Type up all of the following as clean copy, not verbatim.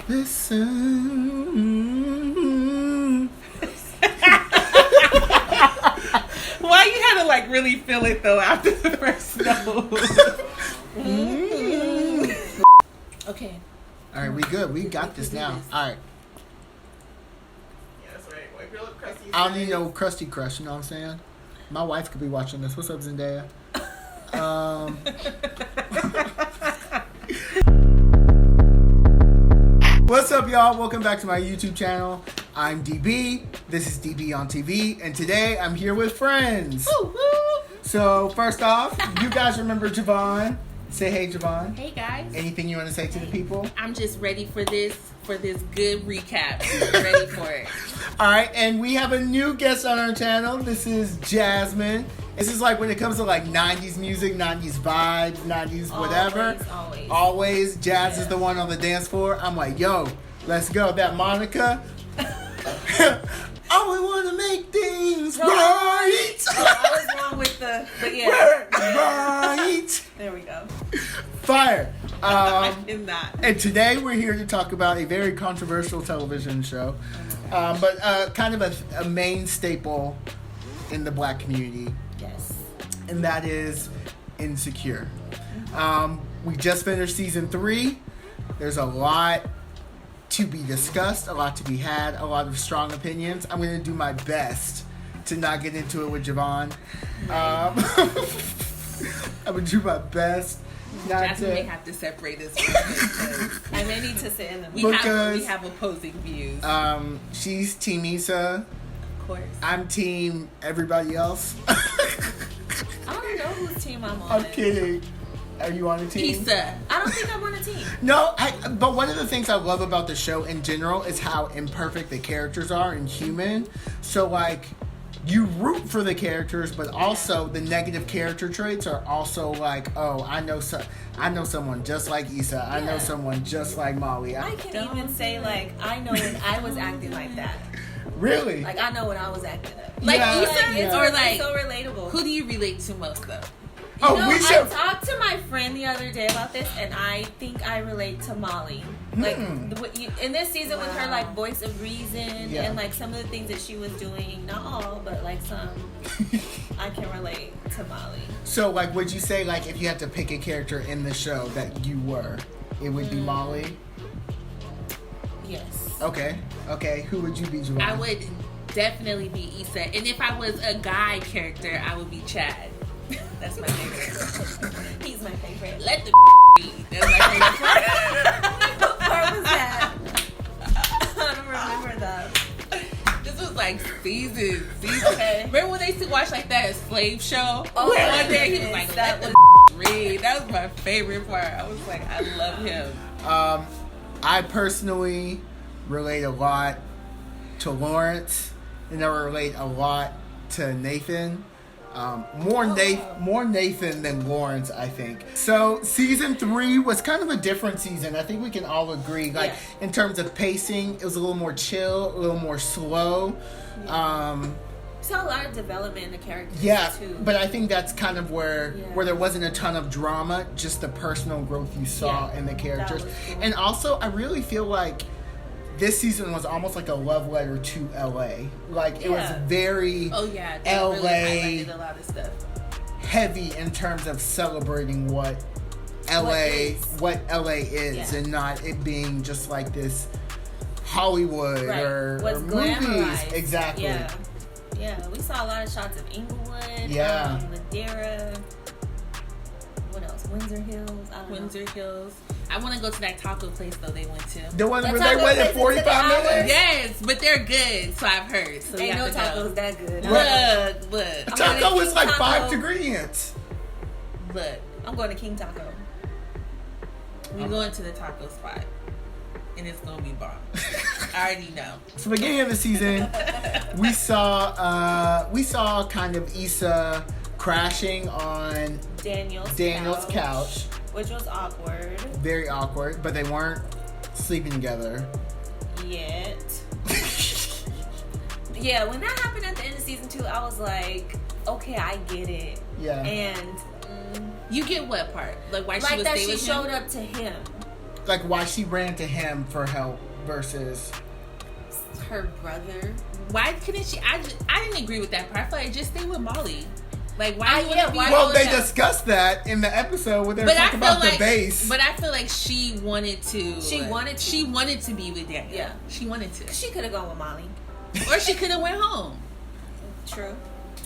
Listen. Why you had to like really feel it though after the first note? Okay. All right, we good. We got this now. All right. Yeah, that's right. Wipe your lip crusty. I don't need no crusty crush. You know what I'm saying? My wife could be watching this. What's up, Zendaya? What's up, y'all? Welcome back to my YouTube channel. I'm DB. This is DBonTV, and today I'm here with friends. So first off, you guys remember Javon? Say hey, Javon. Hey guys. Anything you want to say to the people? I'm just ready for this good recap. I'm ready for it. All right, and we have a new guest on our channel. This is Jasmine. This is like when it comes to like 90s music, 90s vibes, 90s whatever. Always. Jazz is the one on the dance floor. I'm like, yo, let's go. That Monica. Oh, we want to make things right. I was wrong with but yeah. Right. There we go. Fire. I did not. And today we're here to talk about a very controversial television show, but kind of a main staple in the black community. Yes. And that is Insecure. We just finished season 3. There's a lot to be discussed, a lot to be had, a lot of strong opinions. I'm going to do my best to not get into it with Javon. I'm going to do my best. Jasmine may have to separate us. I may need to sit in the we have opposing views. She's Team Issa. Of course. I'm Team everybody else. I don't know whose team I'm on. I'm kidding. Are you on a team? Issa. I don't think I'm on a team. No, but one of the things I love about the show in general is how imperfect the characters are and human. So like, you root for the characters, but also the negative character traits are also like, oh, I know someone just like Issa. I know someone just like Molly. I can even say like, I know when I was acting like that. Really? Like I know when I was acting up. Like Issa, or like it's so relatable. Who do you relate to most though? I talked to my friend the other day about this, and I think I relate to Molly. Like in this season with her like voice of reason and like some of the things that she was doing, not all, but like some, I can relate to Molly. So like, would you say like if you had to pick a character in the show that you were, it would be Molly? Yes. Okay. Who would you be, Javon? I would definitely be Issa, and if I was a guy character, I would be Chad. That's my favorite. He's my favorite. Let the be. That's my favorite part. What part was that? I don't remember that. This was like seasons. Okay. Remember when they used to watch like that slave show? Oh, one day he was like, that let the read. That was my favorite part. I was like, I love him. I personally relate a lot to Lawrence, and I relate a lot to Nathan. More Nathan than Lawrence, I think. So season 3 was kind of a different season. I think we can all agree. Like in terms of pacing, it was a little more chill, a little more slow. We saw a lot of development in the characters too. But I think that's kind of where there wasn't a ton of drama, just the personal growth you saw in the characters. Cool. And also, I really feel like this season was almost like a love letter to LA. Like it was very LA really highlighted a lot of stuff. Heavy in terms of celebrating what LA is and not it being just like this Hollywood or movies. Exactly. Yeah, we saw a lot of shots of Inglewood, Madeira. What else? Windsor Hills. Hills. I want to go to that taco place though they went to. The one where they waited 45 minutes? Yes, but they're good, so I've heard. So ain't no tacos that good. Look. Taco is like 5 ingredients. Look. I'm going to King Taco. We're going to the taco spot. And it's going to be bomb. I already know. So beginning of the season, we saw kind of Issa crashing on Daniel's couch. Which was awkward. Very awkward, but they weren't sleeping together. Yet. Yeah, when that happened at the end of season 2, I was like, okay, I get it. Yeah. And you get what part? Like why like she was that stay she with showed him? up to him. like why she ran to him for help versus her brother. Why couldn't she? I didn't agree with that part. I feel like just stay with Molly. Like why? Well, they discussed that in the episode where they were talking about the base. But I feel like she wanted to. She wanted to be with Daniel. Yeah, she wanted to. She could have gone with Molly, or she could have went home. True.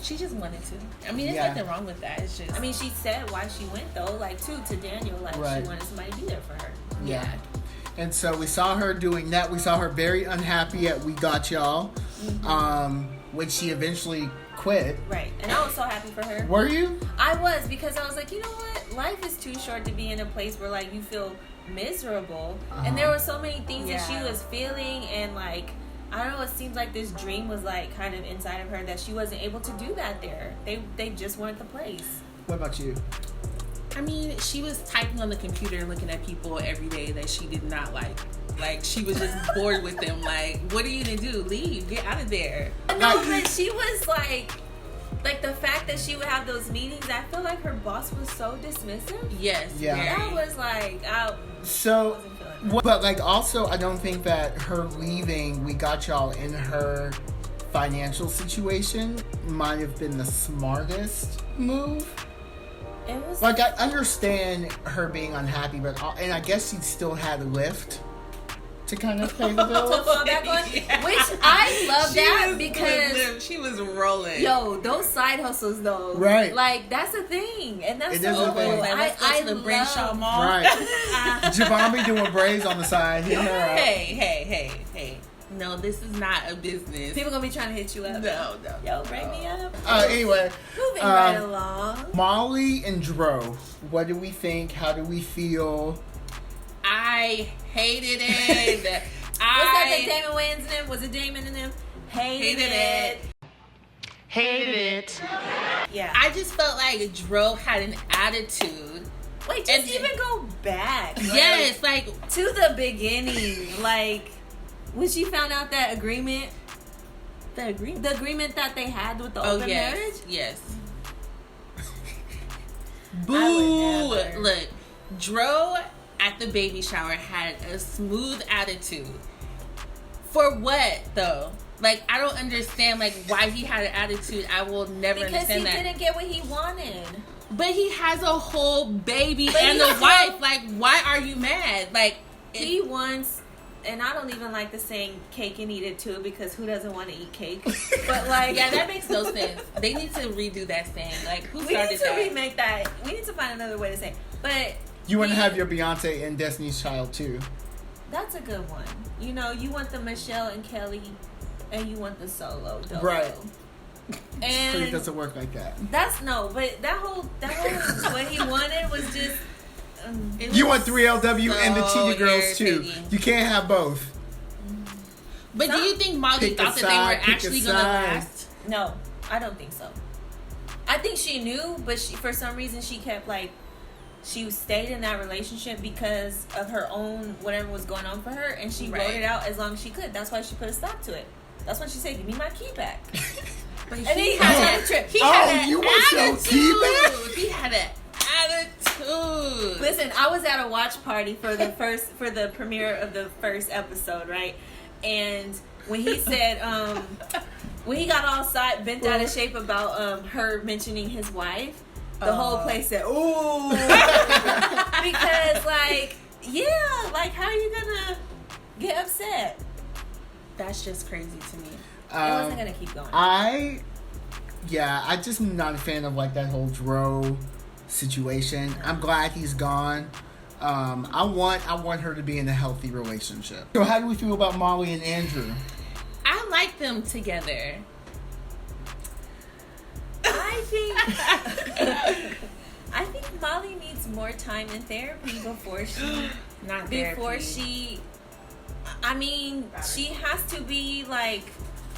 She just wanted to. I mean, there's nothing wrong with that. It's just. I mean, she said why she went though, like to Daniel, like she wanted somebody to be there for her. Yeah. And so we saw her doing that. We saw her very unhappy at We Got Y'all, when she eventually quit. Right. And I was so happy for her. Were you? I was, because I was like, you know what? Life is too short to be in a place where like you feel miserable. And there were so many things that she was feeling, and like, I don't know, it seems like this dream was like kind of inside of her that she wasn't able to do that there. They just weren't the place. What about you? I mean, she was typing on the computer and looking at people every day that she did not like. Like, she was just bored with them. Like, what are you gonna do? Leave. Get out of there. No, but she was like the fact that she would have those meetings, I feel like her boss was so dismissive. Yes. Yeah. That was like, but like also, I don't think that her leaving We Got Y'all in her financial situation might have been the smartest move. It was like, I understand her being unhappy, but and I guess she still had a lift to kind of pay the bills. Which I love that because she was rolling. Yo, those side hustles though, right? Like that's a thing, and that's so cool. Like, let's go to the Brayshaw Mall, right? Javon be doing braids on the side. Hey. No, this is not a business. People gonna be trying to hit you up. No. Yo, bring me up. Anyway, moving right along. Molly and Dro, what do we think? How do we feel? I hated it. Was that the Damon Wayans in them? Was it Damon in them? Hated it. Hated it. Yeah. I just felt like Dro had an attitude. Wait, just even go back. Yes, like to the beginning, like. When she found out that agreement, the agreement that they had with the open marriage? Yes. Boo! Look, Dro at the baby shower had a smooth attitude. For what, though? Like, I don't understand, like, why he had an attitude. I will never understand that. Because he didn't get what he wanted. But he has a whole baby and a wife. Like, why are you mad? Like, he wants... And I don't even like the saying cake and eat it too, because who doesn't want to eat cake? But like, yeah, that makes no sense. They need to redo that saying. Like, who started that? We need to remake that. We need to find another way to say it. But you want to have your Beyonce and Destiny's Child too. That's a good one. You know, you want the Michelle and Kelly, and you want the solo. Dolo. Right. And so it doesn't work like that. But that whole what he wanted was just. You want 3LW and the Cheetah Girls too. You can't have both. But do you think Molly thought that they were actually going to last? No, I don't think so. I think she knew, but for some reason she kept she stayed in that relationship because of her own whatever was going on for her, and she wrote it out as long as she could. That's why she put a stop to it. That's when she said, "Give me my key back." But and he had that trip. He had an you want your key back? He had an attitude. Listen, I was at a watch party for the premiere of the first episode, right? And when he said, when he got all bent out of shape about her mentioning his wife, the whole place said, "Ooh," because how are you gonna get upset? That's just crazy to me. It wasn't gonna keep going. I just not a fan of that whole Dro situation. I'm glad he's gone. I want her to be in a healthy relationship. So how do we feel about Molly and Andrew? I like them together. I think Molly needs more time in therapy before she she has to be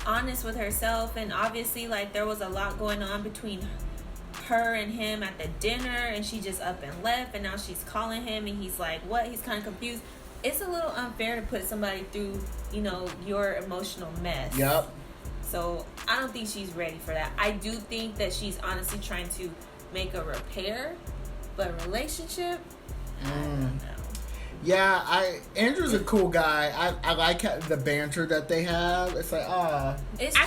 honest with herself, and obviously there was a lot going on between her and him at the dinner, and she just up and left, and now she's calling him and he's like, what? He's kind of confused. It's a little unfair to put somebody through, your emotional mess. Yep. So I don't think she's ready for that. I do think that she's honestly trying to make a repair, but a relationship, I don't know. Yeah, Andrew's a cool guy. I like the banter that they have. It's like, I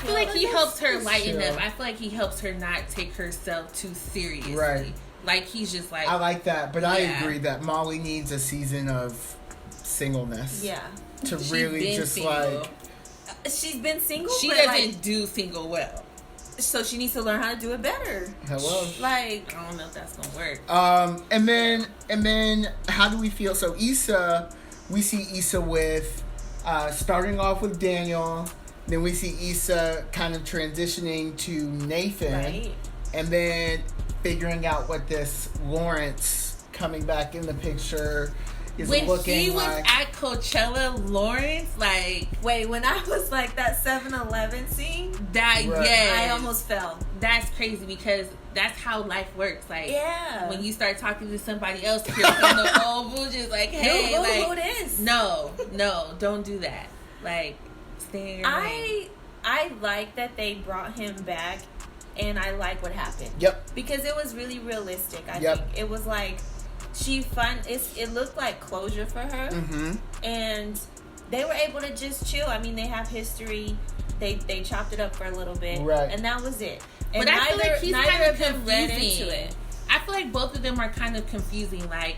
feel like he helps her lighten chill. up. I feel like he helps her not take herself too seriously. Right. Like, he's just like... I like that, but I agree that Molly needs a season of singleness. Yeah. To really just single. like... She's been single, She but doesn't do single well. So she needs to learn how to do it better. Hello. Like, I don't know if that's gonna work. And then how do we feel? So Issa, we see Issa with starting off with Daniel, then we see Issa kind of transitioning to Nathan, right. and then figuring out what this Lawrence coming back in the picture is when looking he was like. at Coachella, Lawrence, like... Wait, when I was like that 7-Eleven scene, That, Right. yes. I almost fell. That's crazy because that's how life works. Like, Yeah. when you start talking to somebody else, you're from the old boo, just like, hey, who it is? no, don't do that. Like, stay in your lane. I like that they brought him back, and I like what happened. Yep. Because it was really realistic. I Yep. think it was like it looked like closure for her, Mm-hmm. and they were able to just chill. I mean, they have history. They chopped it up for a little bit, Right. and that was it. And But I feel like he's kind of them read confusing. into it. I feel like both of them are kind of confusing. Like,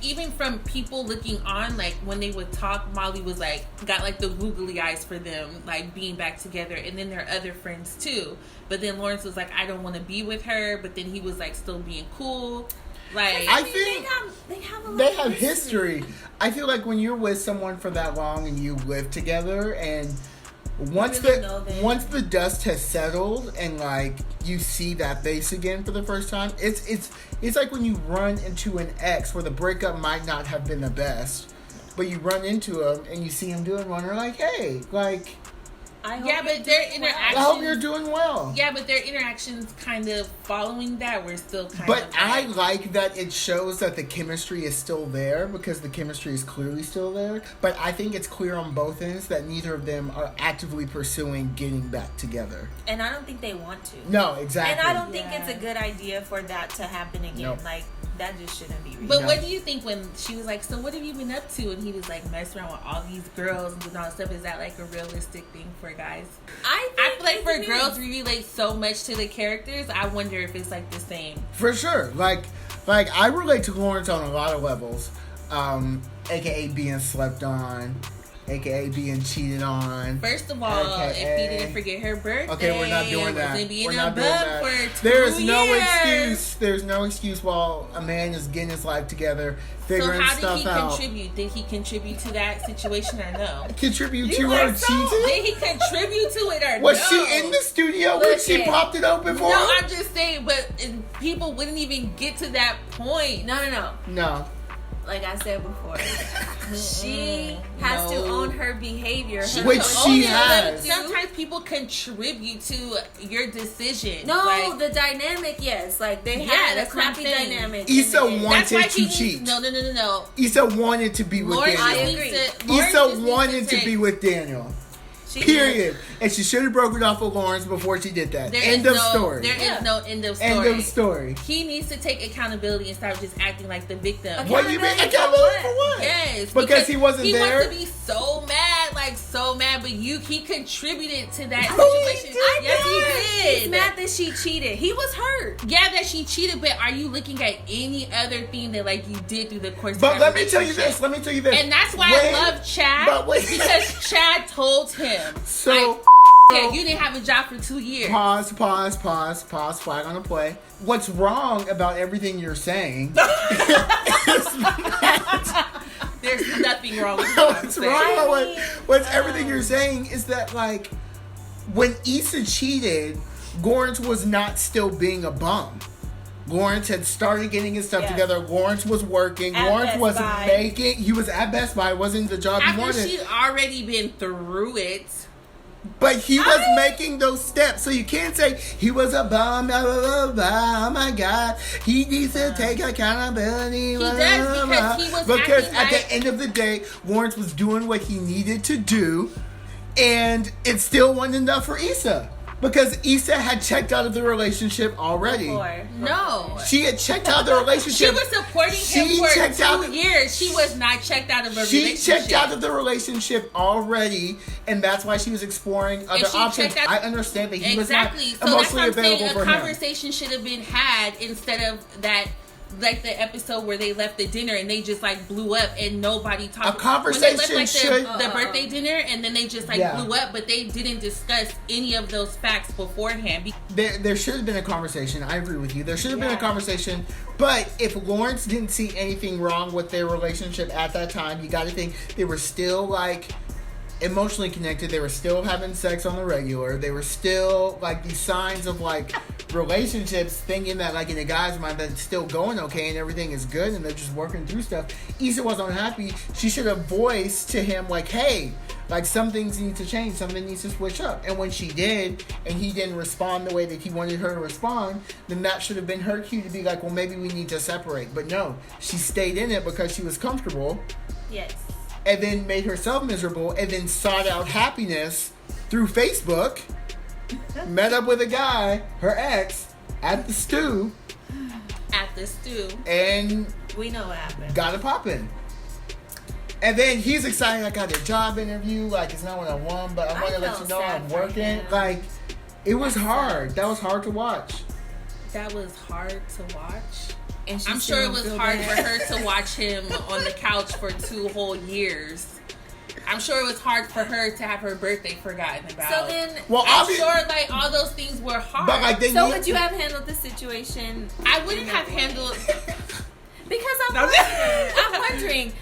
even from people looking on, like when they would talk, Molly was like got like the googly eyes for them, like being back together, and then their other friends too. But then Lawrence was like, I don't want to be with her, but then he was like still being cool. Like, I think they have history. I feel like when you're with someone for that long and you live together, and once really know them. once the dust has settled and like you see that face again for the first time, it's like when you run into an ex where the breakup might not have been the best, but you run into him and you see him doing one, and you're like, hey, like, but their interactions. I hope you're doing well. Yeah, but their interactions kind of following that were still kind But of. I like that it shows that the chemistry is still there, because the chemistry is clearly still there. But I think it's clear on both ends that neither of them are actively pursuing getting back together. And I don't think they want to. No, exactly. And I don't think it's a good idea for that to happen again. Nope. Like, that just shouldn't be real. But what do you think when she was like, so what have you been up to? And he was like, messing around with all these girls and doing all that stuff. Is that like a realistic thing for guys? I feel like for girls, we relate so much to the characters. I wonder if it's like the same. For sure. Like I relate to Lawrence on a lot of levels. AKA being slept on. AKA being cheated on. First of all, if he didn't forget her birthday, okay, we're not doing that. We're not doing that. There's no excuse. There's no excuse while a man is getting his life together, figuring stuff out. So how did he contribute? Did he contribute to that situation or no? Contribute to her cheating? Did he contribute to it or no? Was she in the studio when she popped it open for him? No, I'm just saying, but people wouldn't even get to that point. No. Like I said before, she has to own her behavior. Which she has. Sometimes people contribute to your decision. No, the dynamic, yes. Like, they had a crappy dynamic. Issa wanted to cheat. No. Issa wanted to be with Daniel. I agree. Issa wanted to be with Daniel. Period. And she should have broken off with Lawrence before she did that. End of story. There is no end of story. End of story. He needs to take accountability and stop just acting like the victim. What do you mean? Accountability for what? Yes. Because he wasn't there? He wants to be so mad, but he contributed to that situation. Yes, he did. He's mad that she cheated. He was hurt. Yeah, that she cheated, but are you looking at any other thing that like you did through the course of But that let me tell you this. And that's why I love Chad. Because Chad told him. So, like, yeah, you didn't have a job for 2 years. Pause, flag on the play. What's wrong about everything you're saying? There's nothing wrong with what I'm saying. What's everything you're saying is that, like, when Issa cheated, Lawrence was not still being a bum. Lawrence had started getting his stuff together. Lawrence was working. Lawrence wasn't making. He was at Best Buy. It wasn't the job he wanted. After she'd already been through it. But he was making those steps, so you can't say he was a bum, blah, blah, blah, blah. Oh my God, he needs to take accountability. He does, because he was because acting at like... the end of the day, Lawrence was doing what he needed to do, and it still wasn't enough for Issa. Because Issa had checked out of the relationship already. No. She had checked out of the relationship. She was supporting him for 2 years. She was not checked out of a relationship. She checked out of the relationship already, and that's why she was exploring other options. I understand that he was not emotionally available for him. A conversation should have been had instead of that. Like the episode where they left the dinner and they just like blew up and nobody talked. A conversation when they left, should the birthday dinner and then they just like blew up, but they didn't discuss any of those facts beforehand. There should have been a conversation. I agree with you. There should have been a conversation. But if Lawrence didn't see anything wrong with their relationship at that time, you got to think they were still like emotionally connected. They were still having sex on the regular. They were still like these signs of like relationships, thinking that like in a guy's mind that it's still going okay and everything is good and they're just working through stuff. Issa was unhappy. She should have voiced to him like, hey, like some things need to change, something needs to switch up. And when she did and he didn't respond the way that he wanted her to respond, then that should have been her cue to be like, well, maybe we need to separate. But no, she stayed in it because she was comfortable. Yes. And then made herself miserable, and then sought out happiness through Facebook. Met up with a guy, her ex, at the stew. And we know what happened. Got it popping. And then he's excited, I got a job interview, like it's not what I want, but I want to let you know I'm working. Like, it was hard. That was hard to watch. That was hard to watch. And I'm sure it was hard for her to watch him on the couch for 2 whole years. I'm sure it was hard for her to have her birthday forgotten about. So then, I'm sure like all those things were hard. But like, would you have handled the situation? I wouldn't have handled because I'm wondering.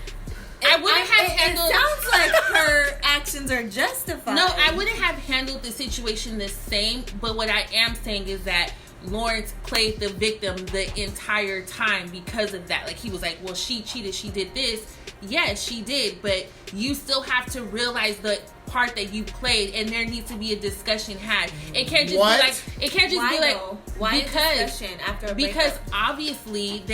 I wouldn't have handled. It sounds like her actions are justified. No, I wouldn't have handled the situation the same. But what I am saying is that Lawrence played the victim the entire time because of that. Like, he was like, well, she cheated, she did this. Yes, she did, but you still have to realize the part that you played, and there needs to be a discussion had. It can't just be like why discussion after a breakup? Because obviously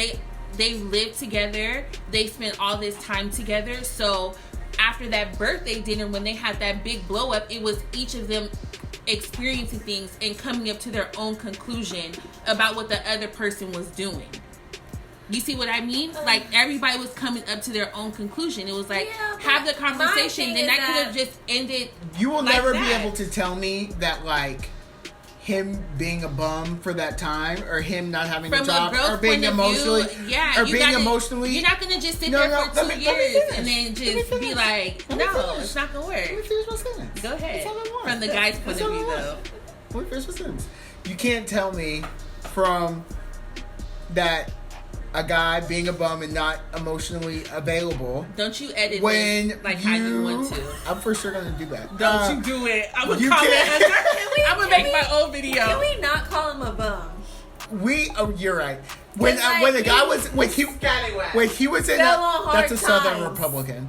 they lived together, they spent all this time together. So after that birthday dinner, when they had that big blow up, it was each of them experiencing things and coming up to their own conclusion about what the other person was doing. You see what I mean? Like, everybody was coming up to their own conclusion. It was like, have the conversation, then that could have just ended. You will never be able to tell me that, like, him being a bum for that time, or him not having a job, or being emotionally, you're not gonna just sit there for 2 years and then just be like, no, it's not gonna work. Let me finish my sentence. Go ahead. From the guy's point of view, though. Let me finish my sentence. You can't tell me from that a guy being a bum and not emotionally available. Don't you edit when like how you want to. I'm for sure gonna do that. Don't you do it. I'm gonna comment under. I'm gonna make my own video. Can we not call him a bum? You're right. When the guy was when he was in that's a Southern Republican.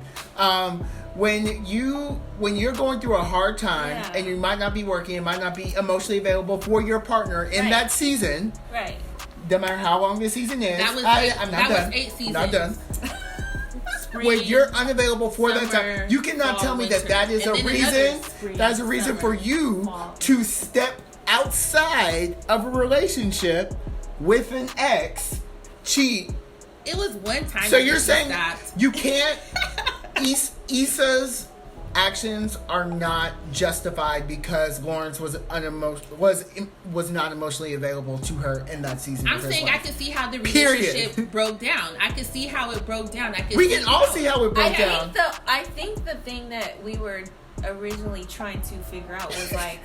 When you're going through a hard time and you might not be working, might not be emotionally available for your partner in that season. Right. No matter how long the season is. I'm not done. Was 8 seasons. Not done. When you're unavailable for that time, you cannot tell me that is a reason. That is a reason for you to step outside of a relationship with an ex, cheat. It was one time. So you're saying you can't. Issa's actions are not justified because Lawrence was not emotionally available to her in that season. I'm saying I could see how the relationship broke down. I could see how it broke down. We can all see how it broke down. I think the thing that we were originally trying to figure out was like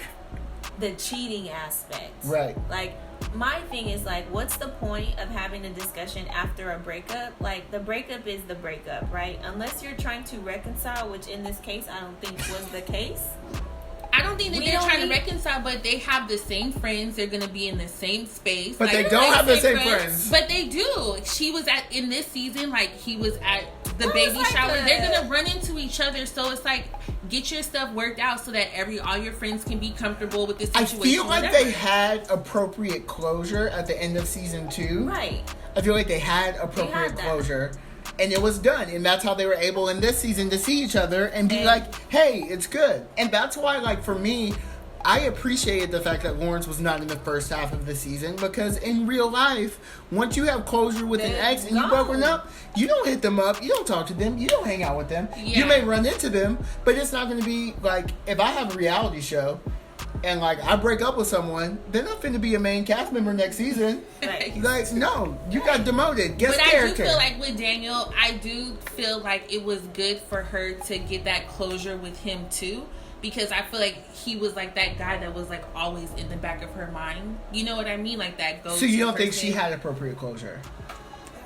the cheating aspect. Right. Like, my thing is like, what's the point of having a discussion after a breakup? Like, the breakup is the breakup, right? Unless you're trying to reconcile, which in this case I don't think was the case. I don't think that they're trying to reconcile, but they have the same friends. They're going to be in the same space. But they don't have the same friends. But they do. She was in this season, like, he was at the baby shower. They're going to run into each other. So it's like, get your stuff worked out so that all your friends can be comfortable with this situation. I feel like they had appropriate closure at the end of season 2. Right. I feel like they had appropriate closure. And it was done. And that's how they were able in this season to see each other and be like, hey, it's good. And that's why, like, for me, I appreciated the fact that Lawrence was not in the first half of the season, because in real life, once you have closure with an ex and you broken up, you don't hit them up, you don't talk to them, you don't hang out with them. Yeah. You may run into them, but it's not going to be like, if I have a reality show and like I break up with someone, they're not finna be a main cast member next season. Right. Like, no, you got demoted. Guest character. I do feel like with Daniel, I do feel like it was good for her to get that closure with him too. Because I feel like he was like that guy that was like always in the back of her mind. You know what I mean? Like that go-to. So you don't think she had appropriate closure?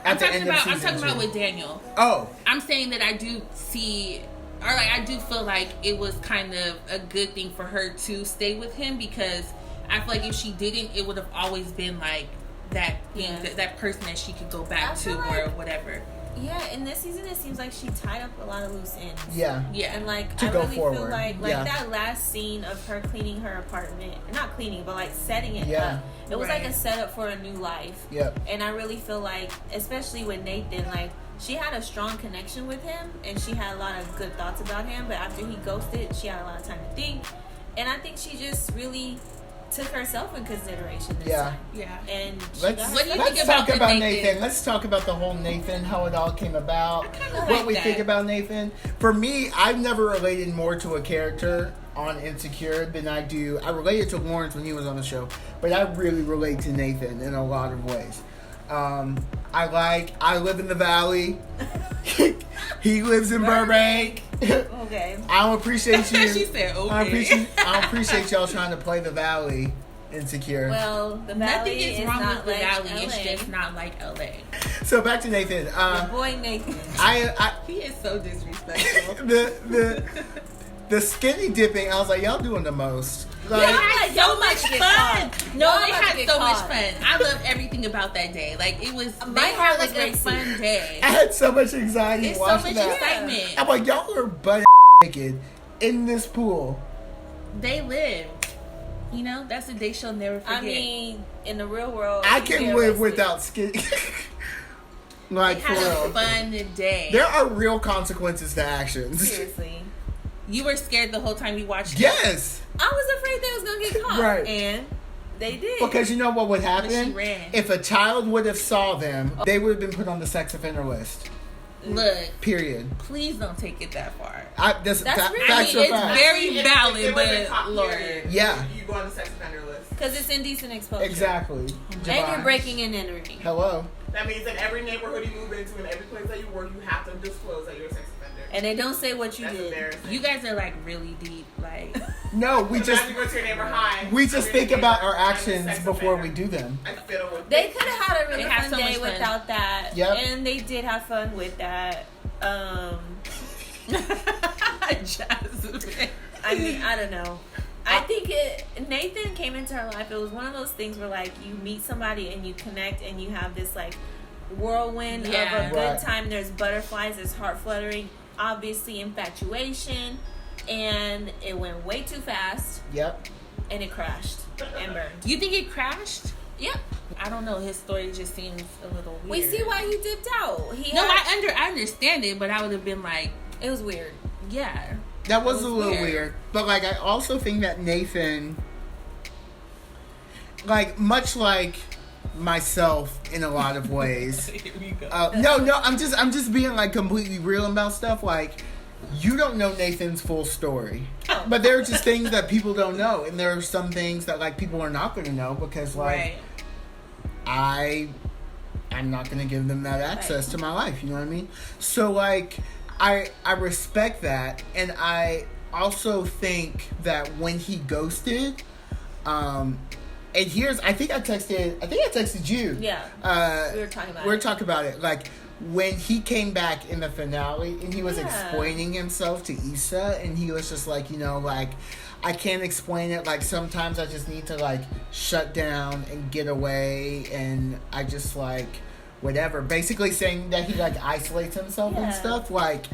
I'm talking about with Daniel. Oh. I'm saying that I do see, or like I do feel like it was kind of a good thing for her to stay with him, because I feel like if she didn't, it would have always been like that that person that she could go back to or whatever. Yeah, in this season, it seems like she tied up a lot of loose ends. Yeah. And, like, to I go really forward. feel like that last scene of her cleaning her apartment, not cleaning, but, like, setting it up. It was, like, a setup for a new life. Yep. And I really feel like, especially with Nathan, like, she had a strong connection with him, and she had a lot of good thoughts about him, but after he ghosted, she had a lot of time to think. And I think she just really took herself in consideration this time. Yeah. And let's talk about Nathan. Let's talk about the whole Nathan, how it all came about, what we think about Nathan. For me, I've never related more to a character on Insecure than I do. I related to Lawrence when he was on the show, but I really relate to Nathan in a lot of ways. I live in the Valley. He lives in Burbank. Okay. I don't appreciate you. She said, okay. I don't appreciate y'all trying to play the Valley Insecure. Well, the Valley is wrong not with the like Valley. LA. It's just not like LA. So back to Nathan. Your boy Nathan. He is so disrespectful. The skinny dipping, I was like, y'all doing the most. Like, they had so much fun. No, they had so much fun. I love everything about that day. Like, it was, they had like a fun day. I had so much anxiety watching that. So much excitement. I'm like, y'all are butt naked in this pool. They lived. You know, that's a day she'll never forget. I mean, in the real world, I can live without skinny. Like, for real. Fun day. There are real consequences to actions. Seriously. You were scared the whole time you watched it? Yes. I was afraid they was going to get caught. Right. And they did. Because you know what would happen? But she ran. If a child would have saw them, they would have been put on the sex offender list. Look. Period. Please don't take it that far. That's it's very valid, but Lord. Yeah. You go on the sex offender list. Because it's indecent exposure. Exactly. And you're breaking and entering. Hello. That means in every neighborhood you move into and every place that you work, you have to disclose that you're a sex offender. And they don't say what you did. You guys are like really deep, like. No, we just think about our actions before we do them. They could have had a really fun day without that. Yep. And they did have fun with that. Jasmine. I mean, I don't know. I think Nathan came into her life. It was one of those things where like you meet somebody and you connect and you have this like whirlwind of a good time. There's butterflies. There's heart fluttering. Obviously infatuation, and it went way too fast. Yep. And it crashed and burned. You think it crashed? Yep. I don't know. His story just seems a little weird. We see why he dipped out. I understand it, but I would have been like, it was weird. Yeah. That was a little weird. But like, I also think that Nathan, like, much like myself in a lot of ways. Here we go. No, I'm just being like completely real about stuff. Like, you don't know Nathan's full story, but there are just things that people don't know, and there are some things that like people are not going to know because like I'm not going to give them that access to my life. You know what I mean? So like, I respect that, and I also think that when he ghosted, and I think I texted you. Yeah. We were talking about it. Like, when he came back in the finale and he was explaining himself to Issa, and he was just like, you know, like, I can't explain it. Like, sometimes I just need to, like, shut down and get away, and I just, like, whatever. Basically saying that he, like, isolates himself and stuff. Like,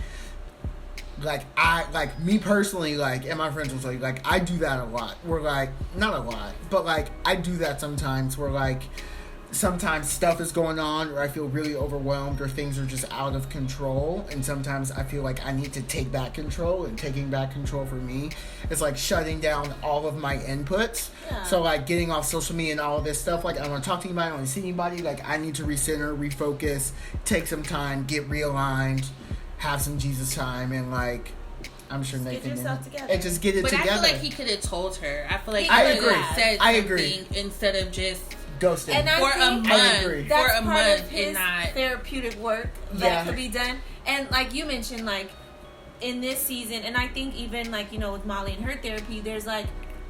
me personally, like, and my friends will like, I do that a lot. We're like, not a lot, but like, I do that sometimes where like, sometimes stuff is going on, or I feel really overwhelmed, or things are just out of control. And sometimes I feel like I need to take back control. And taking back control for me is like shutting down all of my inputs. Yeah. So like getting off social media and all of this stuff. Like I don't want to talk to anybody, I don't want to see anybody. Like I need to recenter, refocus, take some time, get realigned, have some Jesus time, and like I'm sure just Nathan get yourself together. and just get it But together. I feel like he could have told her. I feel like I he could agree. have said I something agree. instead of just Ghosting. And I for a think I agree. month. that's For a part month of his and not. therapeutic work that Yeah. could be done. And like you mentioned, like in this season, and I think even like, you know, with Molly and her therapy, there's like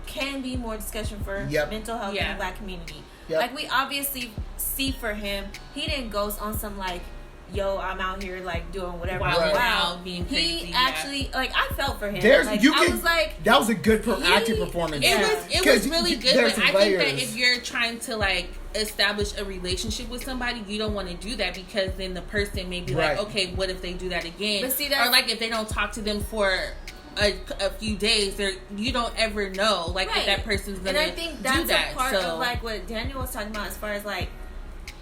can be more discussion for Yep. mental health in Yeah. the Black community. Yep. Like we obviously see for him, he didn't ghost on some like, yo, I'm out here like doing whatever. Wild Right. out, being crazy. He yeah. actually like I felt for him. There's like, you I can. was like, that was a good active He- performance. It Yeah. was it 'Cause was really good, there's but I layers. think that if you're trying to like establish a relationship with somebody, you don't want to do that because then the person may be Right. like, okay, what if they do that again? But see, that's- or like if they don't talk to them for a few days, you don't ever know like if Right. that person's gonna and I think do that's that. a part so, of like what Daniel was talking about as far as like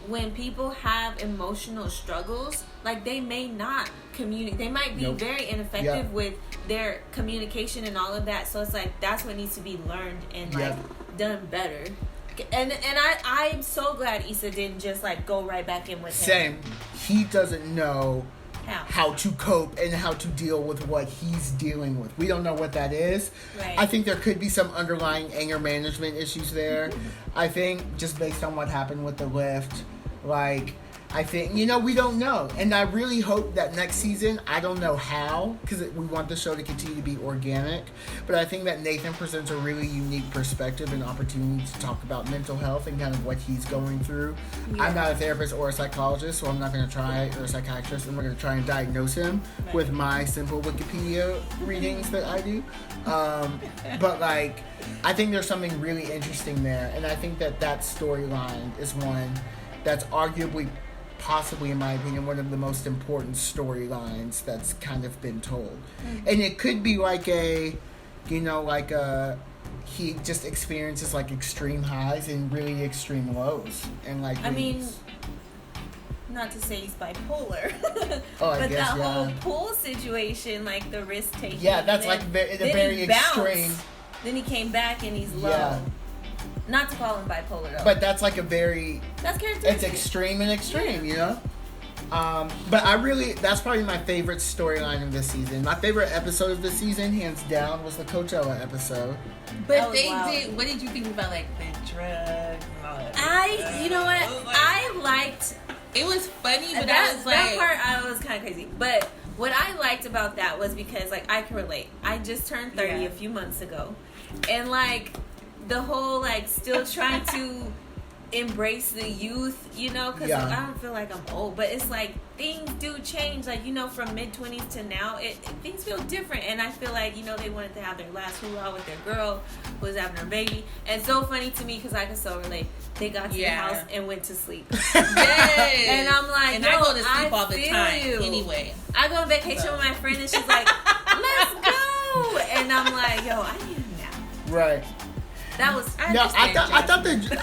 when people have emotional struggles, like they may not communicate. They might be Nope. very ineffective Yeah. with their communication and all of that. So it's like that's what needs to be learned and like Yeah. done better. And I'm so glad Issa didn't just like go right back in with him. Same. He doesn't know How? how to cope and how to deal with what he's dealing with. We don't know what that is. Right. I think there could be some underlying anger management issues there. I think just based on what happened with the lift, like I think, you know, we don't know. And I really hope that next season, I don't know how, because we want the show to continue to be organic, but I think that Nathan presents a really unique perspective and opportunity to talk about mental health and kind of what he's going through. Yeah. I'm not a therapist or a psychologist, so I'm not going to try, or a psychiatrist, I'm not going to try and diagnose him Right. with my simple Wikipedia readings that I do. But like, I think there's something really interesting there, and I think that storyline is one that's arguably, possibly in my opinion, one of the most important storylines that's kind of been told. And it could be like he just experiences like extreme highs and really extreme lows, and like I mean, not to say he's bipolar, Oh, I but guess, that yeah. whole pool situation, like the risk taking. yeah, that's then- like the then very he bounced. extreme. Then he came back and he's low. Yeah. Not to call him bipolar though. But that's like a very, that's it's characteristic. extreme and extreme, you know? But that's probably my favorite storyline of this season. My favorite episode of the season, hands down, was the Coachella episode. but That was they wild. did. What did you think about like the drugs and all that? You know what? I was like- I liked It was funny, but I that, was that like, part. I was kind of crazy, but what I liked about that was because like I can relate. I just turned 30 Yeah. a few months ago, and like the whole like still trying to embrace the youth, you know, because Yeah. I don't feel like I'm old, but it's like things do change, like, you know, from mid-20s to now, things feel different, and I feel like, you know, they wanted to have their last hurrah with their girl who was having her baby, and so funny to me because I can so relate. They got to Yeah. the house and went to sleep. yes. And I'm like, and yo, I go to sleep all the feel time you. anyway. I go on vacation with my friend and she's like, let's go, and I'm like, yo, I need a nap. Right. That was No, I understand, thought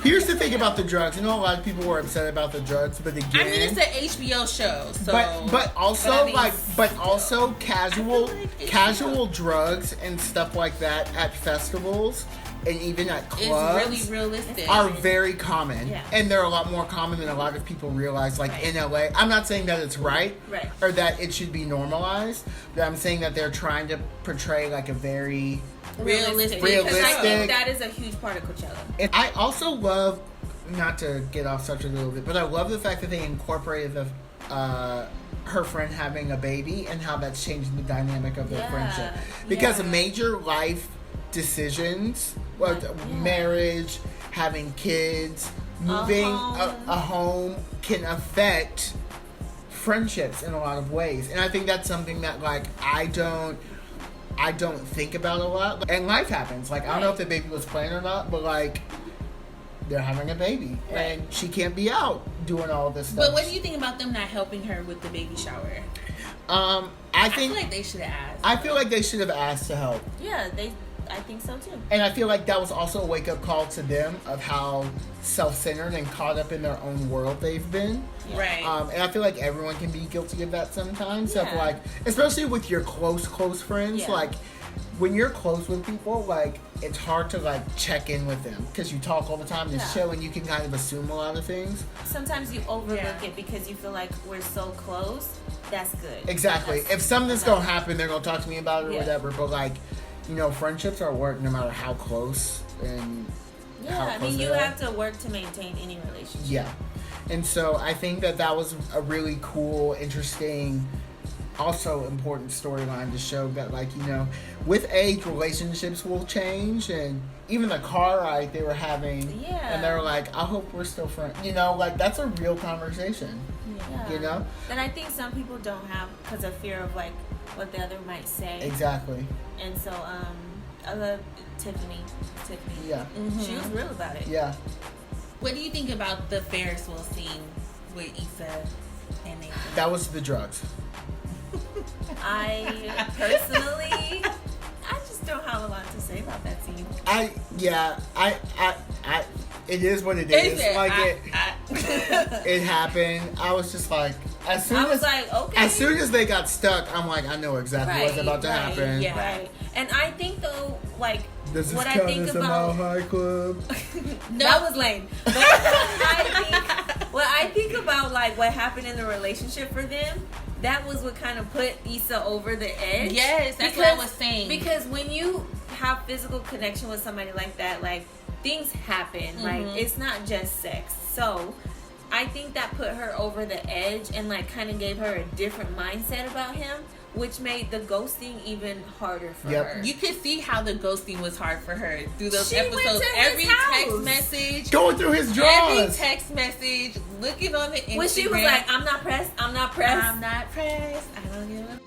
here's the thing about the drugs. I know a lot of people were upset about the drugs, but again, I mean, it's an HBO show, so but also But I mean, also casual like casual drugs and stuff like that at festivals and even at it's clubs really realistic. are very common, Yeah. and they're a lot more common than a lot of people realize. Like Right. in LA, I'm not saying that it's right, Right. or that it should be normalized, but I'm saying that they're trying to portray like a very. realistic. Because I Realistic. think that is a huge part of Coachella. And I also love, not to get off subject a little bit, but I love the fact that they incorporated her friend having a baby and how that's changing the dynamic of their Yeah, friendship. Because yeah. major life decisions, well, Yeah. marriage, having kids, moving home. a home can affect friendships in a lot of ways. And I think that's something that like I don't think about a lot. And life happens. Like I don't know if the baby was planned or not, but like they're having a baby and she can't be out doing all this stuff. But what do you think about them not helping her with the baby shower? I I think feel like they should have asked. I feel like they should have asked to help. Yeah, they I think so too. And I feel like that was also a wake-up call to them of how self-centered and caught up in their own world they've been. Right. And I feel like everyone can be guilty of that sometimes. Yeah. Of like, especially with your close friends. Yeah. Like, when you're close with people, like, it's hard to, like, check in with them. Because you talk all the time in this show and you can kind of assume a lot of things. Sometimes you overlook it because you feel like we're so close. That's good. Exactly. If something's going to happen, they're going to talk to me about it or whatever. But, like, you know, friendships are work no matter how close and how I close mean, they you are. have to work to maintain any relationship. Yeah. And so I think that was a really cool, interesting, also important storyline to show that, like, you know, with age, relationships will change. And even the car ride they were having, and they were like, I hope we're still friends. You know, like, that's a real conversation. Yeah. You know? And I think some people don't have because of fear of, like, what the other might say. Exactly. And so, I love Tiffany. Yeah. Mm-hmm. She was real about it. Yeah. What do you think about the Ferris wheel scene with Issa and Nathan? That was the drugs. I personally, I just don't have a lot to say about that scene. It is what it is. It It happened. I was just like, as soon okay. as soon as they got stuck, I'm like, I know exactly what's about to happen. Yeah. Right. And I think though, like, This is what I count think as a about Mile High Club. that was lame. But what I think about, like, what happened in the relationship for them, that was what kind of put Issa over the edge. Yes, that's what I was saying. Because when you have physical connection with somebody like that, like, things happen. Mm-hmm. Like, it's not just sex. So I think that put her over the edge and, like, kind of gave her a different mindset about him, which made the ghosting even harder for her. You could see how the ghosting was hard for her through those She went episodes. to his Every house. text message, Going through his every drawers. text message, looking on the Instagram. When she was like, I'm not pressed. I'm not pressed. I don't give a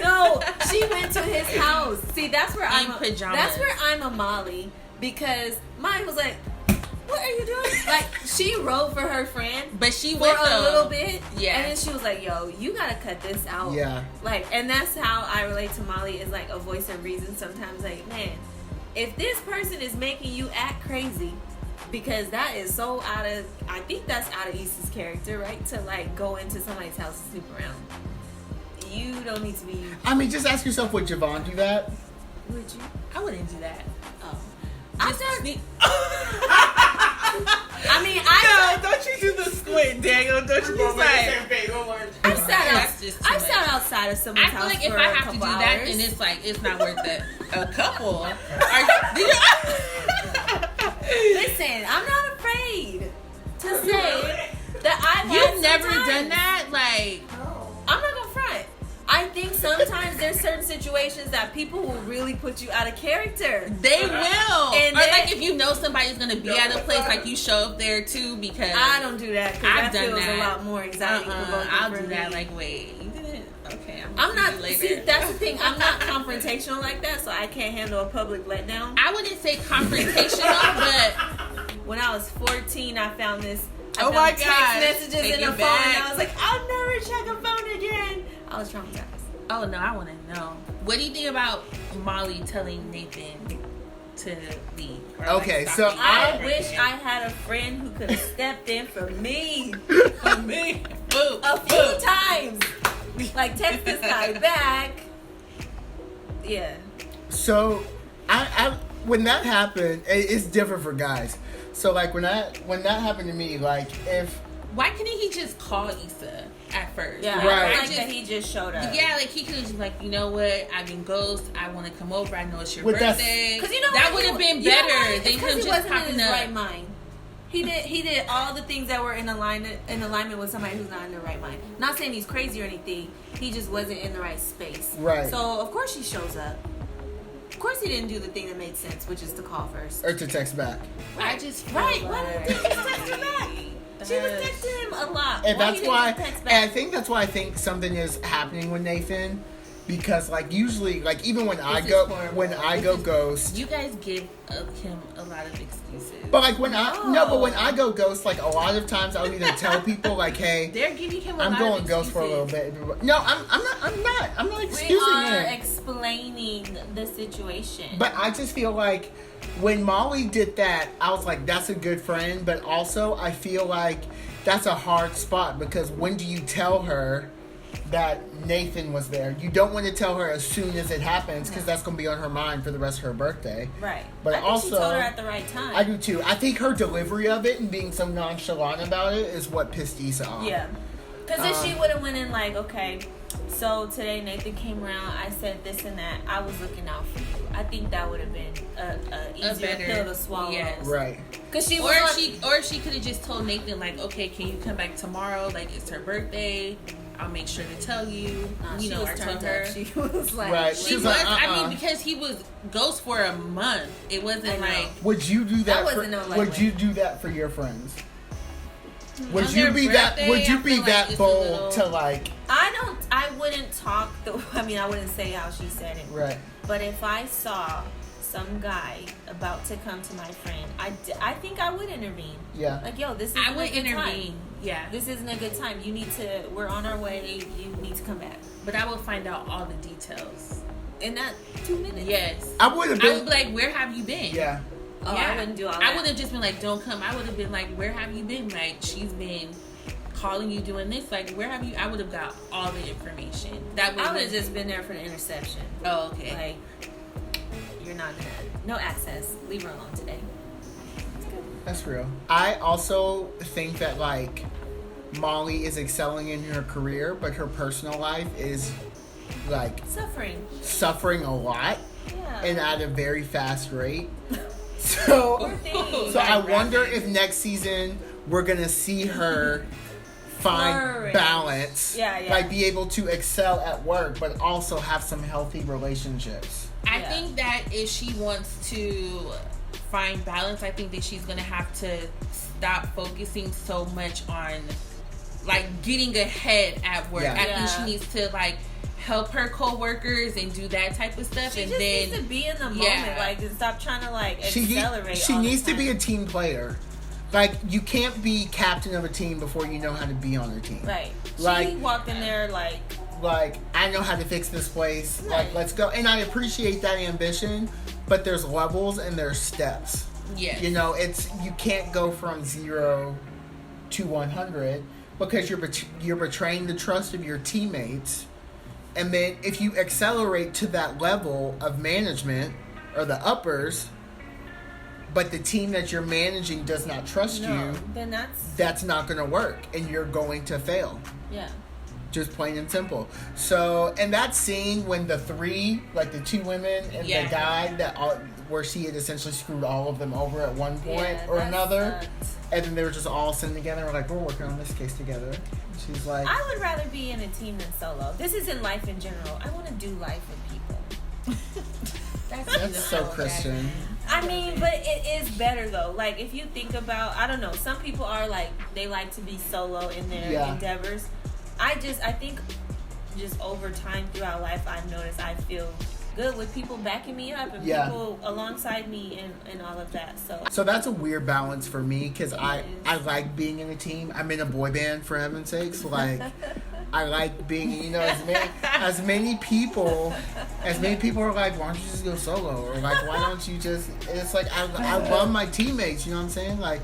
No, she went to his house. See, that's where pajamas. That's where I'm a Molly, because mine was like, what are you doing? Like, she wrote for her friend, But she for went a though. little bit, Yeah. and then she was like, yo, you gotta cut this out. Yeah. Like, and that's how I relate to Molly, is like a voice of reason sometimes. Like, man, if this person is making you act crazy, because that is so I think that's out of Issa's character, right? To, like, go into somebody's house and snoop around. You don't need to be. I mean, just ask yourself, would Javon do that? Would you? I wouldn't do that. Oh. Don't you do the squint, Daniel. Don't you do that. I've sat outside of someone's I feel house like if for I a have to do couple that, hours. then it's like, it's not worth it. A couple? Listen, I'm not afraid to say that I've You've had never some done times. that? Like, I'm not gonna front. I think sometimes there's certain situations that people will really put you out of character. they will. And or then- like if you know somebody's going to be at a place, like you show up there too because... I don't do that because I've that done feels that. a lot more anxiety provoking I'll for do that. me. Like, wait, you didn't? Okay, I'm not. see you later. See, that's the thing. I'm not confrontational like that, so I can't handle a public letdown. I wouldn't say confrontational, but When I was 14, I found this. Oh my text gosh. messages Take in it a phone, back. and I was like, I'll never check a phone again. I was traumatized. oh no, I want to know. What do you think about Molly telling Nathan to leave? Or, Okay, stop so being I there? wish I had a friend who could have stepped in for me For me. Boo. a few times. Like, text this guy back. Yeah. So, I when that happened, it's different for guys. So, like, when that happened to me, like, if Why couldn't he just call Issa at first? Yeah, Like, Right. I I like just- that he just showed up. Yeah, like he could have just like, you know what? I've been ghost. I want to come over. I know it's your But that's- birthday. Because you know that what? would have been You know better what? It's than 'cause him he just wasn't in popping his up. right mind. He did all the things that were in alignment with somebody who's not in their right mind. Not saying he's crazy or anything. He just wasn't in the right space. Right. So of course he shows up. Of course he didn't do the thing that made sense, which is to call first. or to text back. I just feel Right. Why like- didn't he just text her back? She was texting him a lot. And Why that's he didn't why, just text and I back? think that's why I think something is happening with Nathan, because like usually, like even when I This is go horrible. ghost, You guys give him a lot of excuses. but like when I go ghost, like a lot of times I'll either tell people like, hey, They're giving him a I'm lot going of ghost for a little excuses. bit. No, I'm not We excusing are it. explaining the situation. But I just feel like when Molly did that, I was like, that's a good friend. But also, I feel like that's a hard spot because when do you tell her that Nathan was there? You don't want to tell her as soon as it happens because that's going to be on her mind for the rest of her birthday. Right. But I think also, she told her at the right time. I do too. I think her delivery of it and being so nonchalant about it is what pissed Issa off. Yeah. Because if she would have went in like, okay, so today Nathan came around, I said this and that, I was looking out for you. I think that would have been a easier pill to swallow. Yes. Right. Because she or she could have just told Nathan like, okay, can you come back tomorrow? Like it's her birthday. I'll make sure to tell you. You know, I told her. She was like, right. She was. Like, I mean, because he was ghost for a month. It wasn't like. Would you do that? That wasn't no lightweight. Would you do that for your friends? Would On you their be birthday, Would you I be feel like that it's a bold little- to like? I wouldn't talk I wouldn't say how she said it. Right. But if I saw some guy about to come to my friend, I think I would intervene. Yeah. Like, yo, this is I would a good intervene. time. Yeah. This isn't a good time. You need to. We're on our way. You need to come back. But I would find out all the details. In that 2 minutes. Yes. I would have I been. would be like, where have you been? Yeah. Oh, Yeah. I wouldn't do all that. I would have just been like, don't come. I would have been like, where have you been? Like, she's been calling you doing this. Like, where have you? I would have got all the information. That I would would have just been there for the interception. Oh, okay. Like, you're not gonna. No access. Leave her alone today. That's real. I also think that like Molly is excelling in her career, but her personal life is like suffering a lot Yeah. and at a very fast rate. So, Poor thing. so I wonder if next season we're gonna see her find Flourish. balance, Yeah, yeah. like be able to excel at work, but also have some healthy relationships. I Yeah. think that if she wants to find balance, I think that she's gonna have to stop focusing so much on like getting ahead at work. Yeah. I think Yeah. she needs to like help her coworkers and do that type of stuff. She and just then needs to be in the moment, yeah. like, and stop trying to like She accelerate. all the needs to time. be a team player. Like you can't be captain of a team before you know how to be on a team. right. Like- She walked in there like, I know how to fix this place. Right. Like let's go. And I appreciate that ambition, but there's levels and there's steps. yes. You know, you can't go from 0 to 100 because you're betraying the trust of your teammates. And then if you accelerate to that level of management or the uppers, but the team that you're managing does not trust no, you, then that's not going to work and you're going to fail. yeah. Just plain and simple. So, and that scene when the three, like the two women and Yeah. the guy, where she had essentially screwed all of them over at one point Yeah, or that another, sucked. and then they were just all sitting together, like, we're working on this case together. And she's like, I would rather be in a team than solo. This is in life in general. I want to do life with people. that's so Christian. I mean, but it is better though. Like if you think about, I don't know, some people are like they like to be solo in their Yeah. endeavors. I think just over time throughout life, I've noticed I feel good with people backing me up and Yeah. people alongside me and all of that. So that's a weird balance for me because I is. like being in a team. I'm in a boy band for heaven's sakes. Like I like being, you know, as many people are like, why don't you just go solo? Or like, why don't you just? It's like I love my teammates. You know what I'm saying? Like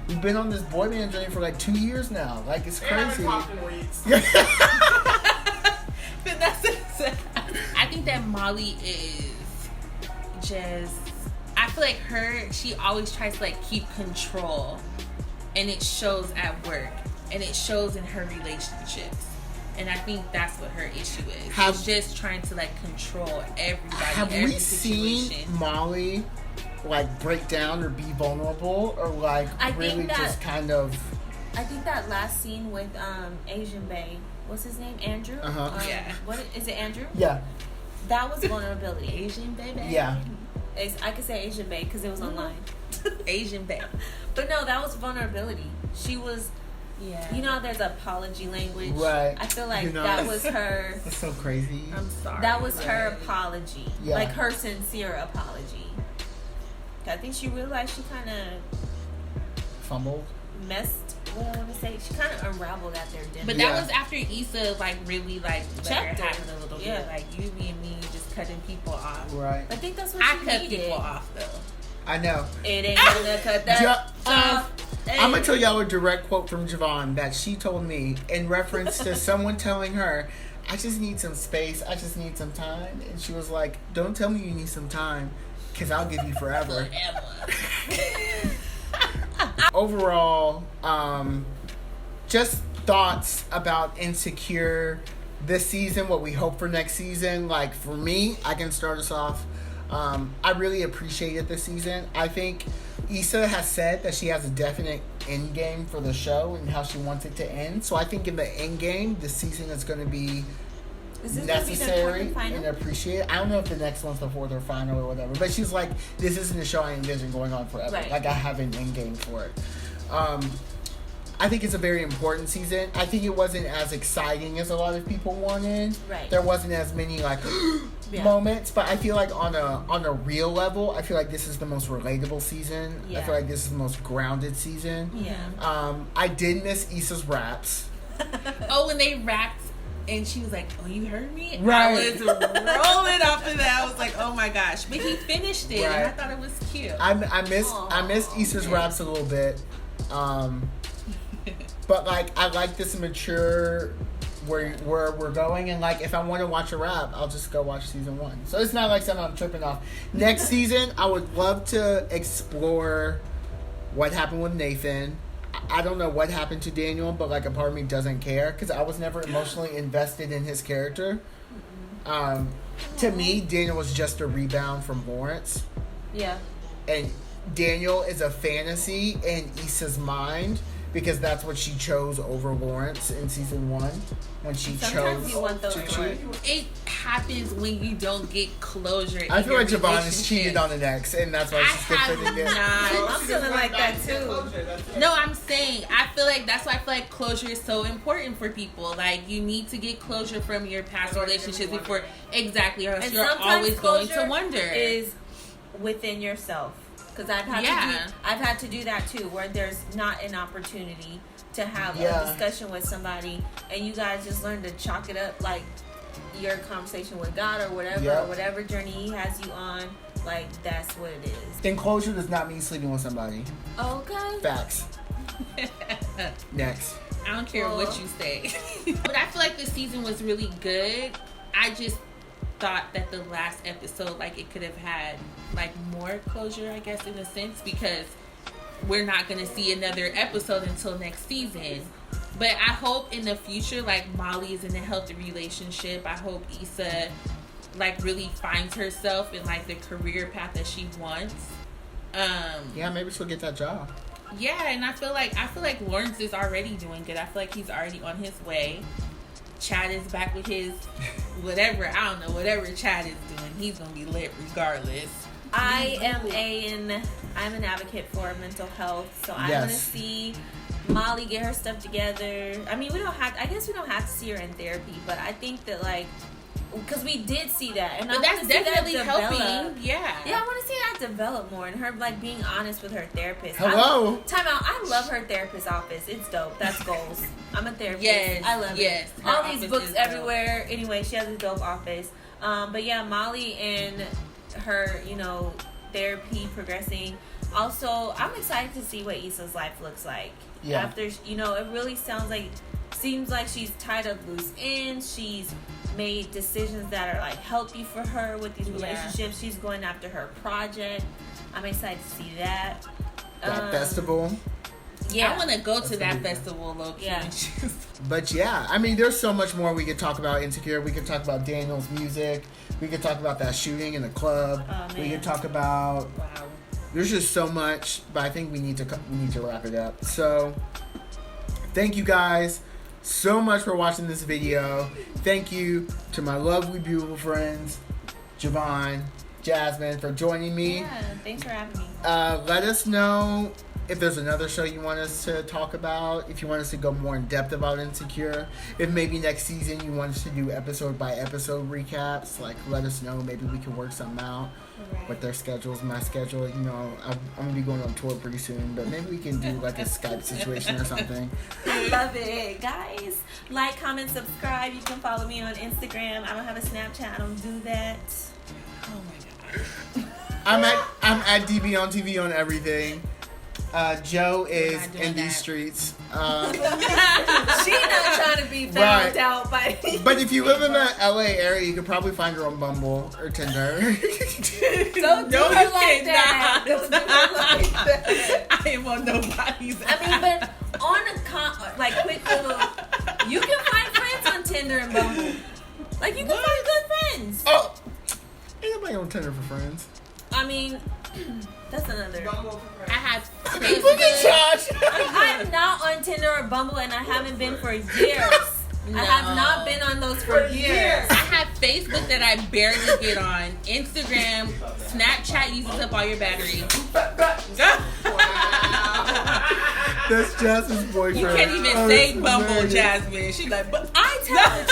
we've been on this boy band journey for like 2 years now. Like it's crazy. I think that Molly is just. I feel like she always tries to like keep control, and it shows at work, and it shows in her relationships. And I think that's what her issue is. She's just trying to like control everybody. Have every we seen situation. Molly like break down or be vulnerable or like I think really that- just kind of? I think that last scene with Asian Bae, what's his name? Andrew? Uh-huh. Yeah. What is it, Andrew? Yeah. That was vulnerability. Asian baby. Yeah. I could say Asian Bae because it was online. Asian baby. But no, that was vulnerability. She was, Yeah. you know, there's apology language. Right. I feel like You know, that was her. That's so crazy. I'm sorry. That was her Right. apology. Yeah. Like her sincere apology. I think she realized she kind of Fumbled. messed. What I want to say, she kind of unraveled at their dinner. But Yeah. that was after Issa like really like let her Checked her. have it a little Yeah. bit. Like you, me, and me just cutting people off. Right. I think that's what I she cut needed. people off though. I know. It ain't gonna cut that off. I'm gonna tell y'all a direct quote from Javon that she told me in reference to someone telling her, I just need some space, I just need some time. And she was like, don't tell me you need some time, because I'll give you forever. Overall, just thoughts about Insecure this season, what we hope for next season. Like, for me, I can start us off. I really appreciated this season. I think Issa has said that she has a definite end game for the show and how she wants it to end. So I think in the end game, this season is going to be necessary and appreciated. I don't know if the next one's the fourth or final or whatever, but she's like, this isn't a show I envision going on forever. Right. Like, I have an end game for it. I think it's a very important season. I think it wasn't as exciting as a lot of people wanted. Right. There wasn't as many like moments, but I feel like on a real level, I feel like this is the most relatable season. Yeah. I feel like this is the most grounded season. Yeah. I did miss Issa's raps. Oh, when they rapped and she was like, "Oh, you heard me?" Right. I was rolling after that. I was like, "Oh my gosh!" But he finished it, Right. and I thought it was cute. I missed Issa's raps a little bit. But like, I like this mature where we're going, and like, if I want to watch a rap, I'll just go watch season 1. So it's not like something I'm tripping off. Next season, I would love to explore what happened with Nathan. I don't know what happened to Daniel, but like, a part of me doesn't care because I was never emotionally invested in his character. To me, Daniel was just a rebound from Lawrence. Yeah. And Daniel is a fantasy in Issa's mind because that's what she chose over Lawrence in season 1 when she Sometimes chose you want those to right. It happens when you don't get closure. I in feel your like Javon has relationship. cheated on an ex, and that's why I she's defending it. have not. I'm feeling like that too. No, I'm saying I feel like that's why I feel like closure is so important for people. Like, you need to get closure from your past relationships before or else And you're sometimes always going to closure wonder. is within yourself, because I've had to do that too, where there's not an opportunity to have a discussion with somebody, and you guys just learn to chalk it up like your conversation with God or whatever, or whatever journey He has you on. Like, that's what it is. And closure does not mean sleeping with somebody. Okay. Facts. Next. I don't care what you say. But I feel like this season was really good. I just thought that the last episode, like, it could have had like more closure, I guess, in a sense, because we're not going to see another episode until next season. But I hope in the future, like, Molly is in a healthy relationship. I hope Issa, like, really finds herself in, like, the career path that she wants. Maybe she'll get that job. Yeah, and I feel like Lawrence is already doing good. I feel like he's already on his way. Chad is back with his whatever. I don't know, whatever Chad is doing. He's gonna be lit regardless. I'm an advocate for mental health, so I'm gonna see Molly get her stuff together. I mean, I guess we don't have to see her in therapy, but I think that, like, because we did see that, and but that's definitely helping. Yeah, I want to see that develop more, and her, like, being honest with her therapist. Hello. Time out. I love her therapist office. It's dope. That's goals. I'm a therapist. Yes, I love it. Her all these books dope. everywhere. Anyway, she has a dope office. But yeah, Molly and her, therapy progressing. Also, I'm excited to see what Issa's life looks like. Yeah. After, it really seems like she's tied up loose ends. She's made decisions that are, like, healthy for her with these relationships. She's going after her project. I'm excited to see that. That festival. Yeah, I want to go to that festival, low-key. Yeah. But yeah, I mean, there's so much more we could talk about Insecure. We could talk about Daniel's music. We could talk about that shooting in the club. Oh, we could talk about. Wow. There's just so much, but I think we need to wrap it up. So, thank you guys so much for watching this video. Thank you to my lovely, beautiful friends, Javon, Jasmine, for joining me. Yeah, thanks for having me. Let us know if there's another show you want us to talk about, if you want us to go more in depth about Insecure, if maybe next season you want us to do episode by episode recaps, like, let us know. Maybe we can work something out with their schedules, my schedule. I'm gonna be going on tour pretty soon, but maybe we can do like a Skype situation or something. I love it, guys. Like, comment, subscribe. You can follow me on Instagram. I don't have a Snapchat. I don't do that. Oh my god. I'm at DBonTV on everything. Joe is not doing in these that. streets. She not trying to be found out by. But if you live in the LA area, you could probably find her on Bumble or Tinder. Don't do her like that. Don't do her like that. I am on nobody's. I mean, but on a quick little, you can find friends on Tinder and Bumble. Like you can find good friends. Oh, ain't nobody on Tinder for friends. I mean, that's another. I have Look at Josh. I'm not on Tinder or Bumble, and I haven't been for years. No. I have not been on those for years. I have Facebook that I barely get on. Instagram, Snapchat uses up all your battery. That's Jasmine's boyfriend. You can't even Oh, say that's Bumble, hilarious. Jasmine. She's like, but I tell the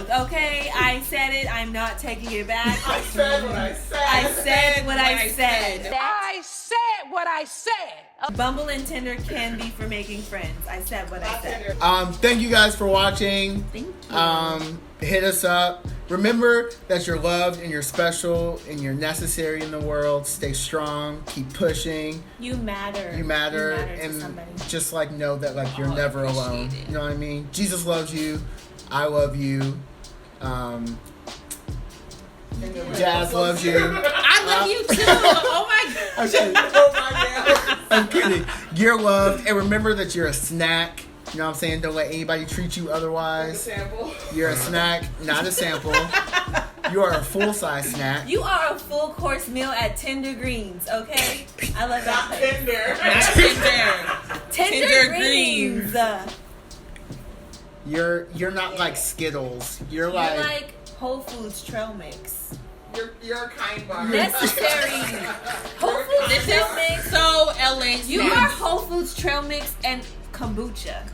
truth, okay? I said it. I'm not taking it back. I said what I said. I said what I said. I said what I said. Bumble and Tinder can be for making friends. I said what I said. Thank you guys for watching. thank you. Hit us up. Remember that you're loved and you're special and you're necessary in the world. Stay strong. Keep pushing. You matter. You matter, to and somebody. just like know that like you're never alone. appreciate it. You know what I mean? Jesus loves you. I love you. Jazz loves you. I love you too. Oh my god. I'm kidding. Oh my God. I'm kidding. You're loved, and remember that you're a snack. You know what I'm saying? Don't let anybody treat you otherwise. Sample. You're a snack, not a sample. You are a full-size snack. You are a full course meal at Tender Greens, okay? I love that place. Tinder. Not Tinder. Tender, Tender Greens. You're not like Skittles. You're You're like like Whole Foods trail mix. You're a kind bar. Necessary. Whole Foods This trail is mix. so LA. You snack. are Whole Foods trail mix and kombucha.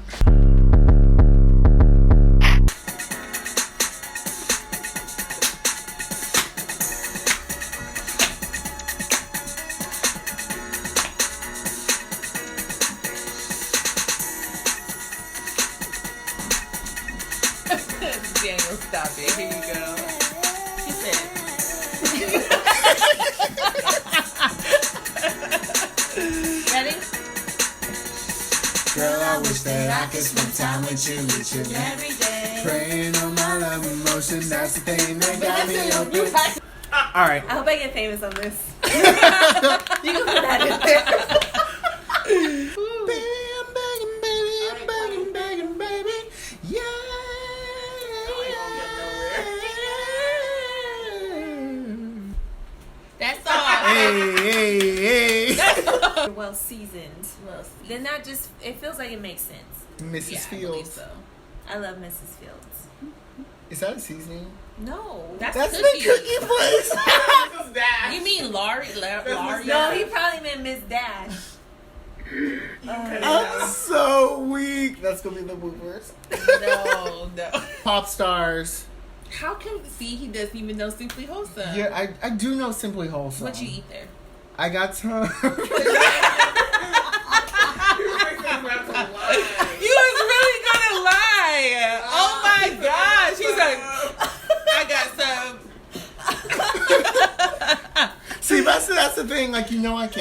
Daniel, stop it. Here you go. He said. Ready? girl. I wish that I could spend time with you Every day. Praying on my love emotion. That's the thing that got me open. All right. I hope I get famous on this. You can put that in there. I'm begging, baby, I'm begging, begging, baby. Yeah. That's all. Hey, hey, Well seasoned. Then that just, it feels like it makes sense. hey. Mrs. Yeah, I believe Fields. so. I love Mrs. Fields. Is that a seasoning? No. That's That's the cookie. cookie place. This is that. You mean Laurie? Laurie? No, he probably meant Miss Dash. I'm so weak. That's gonna be the bloopers. No. Pop stars. How can he doesn't even know Simply Wholesome? Yeah, I do know Simply Wholesome. What you eat there? I got some. You was really gonna lie. Oh my gosh. He's like, I got some. See, that's the thing. Like, you know, I can't.